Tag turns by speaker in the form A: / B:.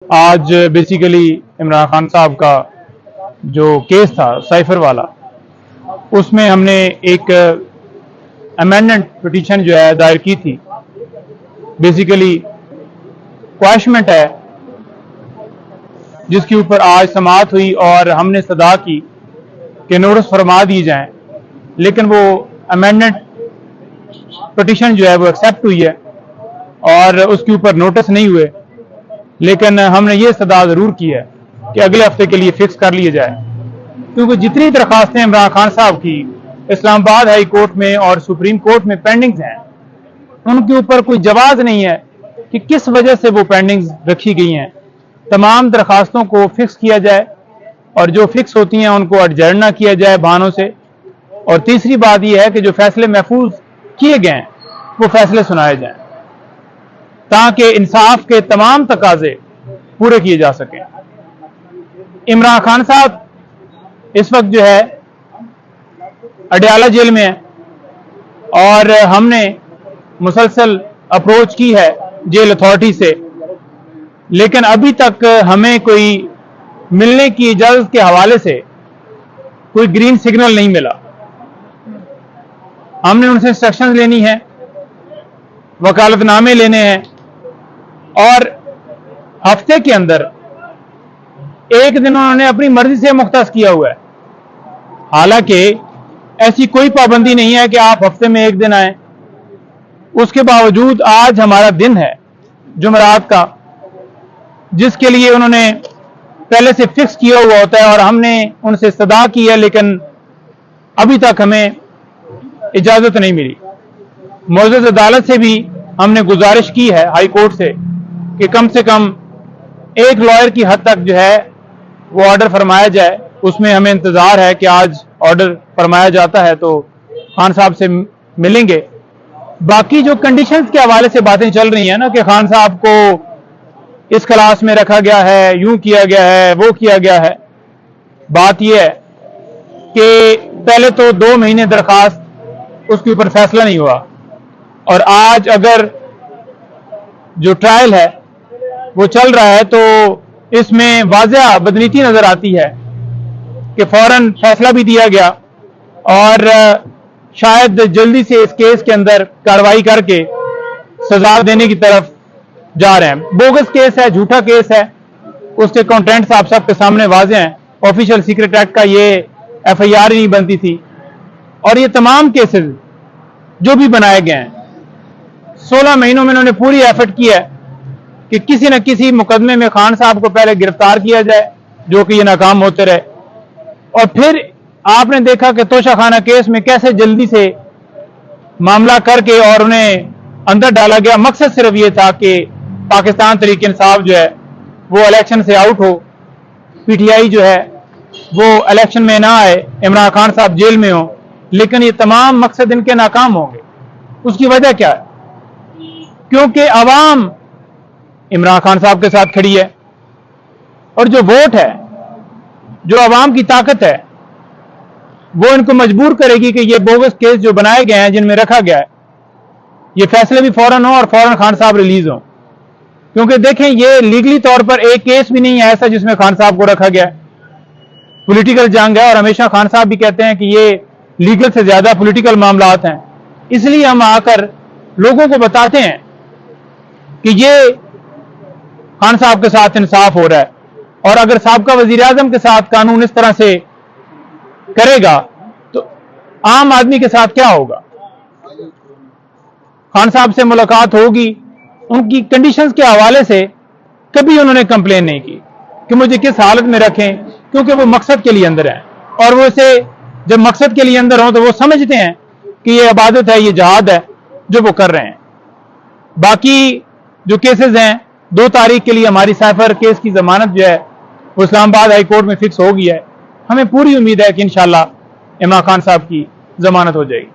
A: आज बेसिकली इमरान खान साहब का जो केस था साइफर वाला, उसमें हमने एक अमेंडमेंट पिटीशन जो है दायर की थी। बेसिकली क्वाशमेंट है जिसके ऊपर आज समाअत हुई और हमने सदा की कि नोटिस फरमा दी जाएं, लेकिन वो अमेंडमेंट पिटीशन जो है वो एक्सेप्ट हुई है और उसके ऊपर नोटिस नहीं हुए। लेकिन हमने ये सदा जरूर की है कि अगले हफ्ते के लिए फिक्स कर लिए जाए, क्योंकि जितनी दरखास्तें इमरान खान साहब की इस्लामाबाद हाई कोर्ट में और सुप्रीम कोर्ट में पेंडिंग्स हैं, उनके ऊपर कोई जवाब नहीं है कि किस वजह से वो पेंडिंग्स रखी गई हैं। तमाम दरखास्तों को फिक्स किया जाए और जो फिक्स होती हैं उनको एडजर्न ना किया जाए बहानों से। और तीसरी बात यह है कि जो फैसले महफूज किए गए हैं वो फैसले सुनाए जाएं ताकि इंसाफ के तमाम तकाजे पूरे किए जा सकें। इमरान खान साहब इस वक्त जो है अडयाला जेल में है और हमने मुसलसल अप्रोच की है जेल अथॉरिटी से, लेकिन अभी तक हमें कोई मिलने की इजाजत के हवाले से कोई ग्रीन सिग्नल नहीं मिला। हमने उनसे इंस्ट्रक्शंस लेनी है, वकालतनामे लेने हैं और हफ्ते के अंदर एक दिन उन्होंने अपनी मर्जी से मुख्तस किया हुआ है। हालांकि ऐसी कोई पाबंदी नहीं है कि आप हफ्ते में एक दिन आए। उसके बावजूद आज हमारा दिन है जुमेरात का, जिसके लिए उन्होंने पहले से फिक्स किया हुआ होता है और हमने उनसे इस्तदा की है, लेकिन अभी तक हमें इजाजत नहीं मिली। मौजूद अदालत से भी हमने गुजारिश की है हाई कोर्ट से कि कम से कम एक लॉयर की हद तक जो है वो ऑर्डर फरमाया जाए। उसमें हमें इंतजार है कि आज ऑर्डर फरमाया जाता है तो खान साहब से मिलेंगे। बाकी जो कंडीशंस के हवाले से बातें चल रही हैं ना कि खान साहब को इस क्लास में रखा गया है, यूं किया गया है, वो किया गया है, बात यह है कि पहले तो 2 महीने दरखास्त उसके ऊपर फैसला नहीं हुआ और आज अगर जो ट्रायल है वो चल रहा है तो इसमें वाज़ेह बदनीति नजर आती है कि फौरन फैसला भी दिया गया और शायद जल्दी से इस केस के अंदर कार्रवाई करके सजा देने की तरफ जा रहे हैं। बोगस केस है, झूठा केस है, उसके कंटेंट्स आप सबके सामने वाज़ेह हैं। ऑफिशियल सीक्रेट एक्ट का ये FIR नहीं बनती थी और ये तमाम केसेस जो भी बनाए गए हैं 16 महीनों में उन्होंने पूरी एफर्ट की है कि किसी न किसी मुकदमे में खान साहब को पहले गिरफ्तार किया जाए, जो कि ये नाकाम होते रहे। और फिर आपने देखा कि तोशाखाना केस में कैसे जल्दी से मामला करके और उन्हें अंदर डाला गया। मकसद सिर्फ ये था कि पाकिस्तान तहरीक इंसाफ जो है वो इलेक्शन से आउट हो, PTI जो है वो इलेक्शन में ना आए, इमरान खान साहब जेल में हो। लेकिन ये तमाम मकसद इनके नाकाम होंगे। उसकी वजह क्या है? क्योंकि अवाम इमरान खान साहब के साथ खड़ी है और जो वोट है, जो अवाम की ताकत है, वो इनको मजबूर करेगी कि ये बोगस केस जो बनाए गए हैं, जिनमें रखा गया है, ये फैसले भी फौरन हो और फौरन खान साहब रिलीज हो। क्योंकि देखें, ये लीगली तौर पर एक केस भी नहीं है ऐसा जिसमें खान साहब को रखा गया है। पॉलिटिकल जंग है और हमेशा खान साहब भी कहते हैं कि ये लीगल से ज्यादा पॉलिटिकल मामलात हैं। इसलिए हम आकर लोगों को बताते हैं कि ये खान साहब के साथ इंसाफ हो रहा है और अगर साबका वजीर आजम के साथ कानून इस तरह से करेगा तो आम आदमी के साथ क्या होगा? खान साहब से मुलाकात होगी, उनकी कंडीशंस के हवाले से कभी उन्होंने कंप्लेन नहीं की कि मुझे किस हालत में रखें, क्योंकि वो मकसद के लिए अंदर है और वो इसे जब मकसद के लिए अंदर हो तो वो समझते हैं कि ये इबादत है, ये जहाद है जो वो कर रहे हैं। बाकी जो केसेस हैं, 2 तारीख के लिए हमारी साइफर केस की जमानत जो है वो इस्लामाबाद हाई कोर्ट में फिक्स हो गई है। हमें पूरी उम्मीद है कि इंशाल्लाह इमरान खान साहब की जमानत हो जाएगी।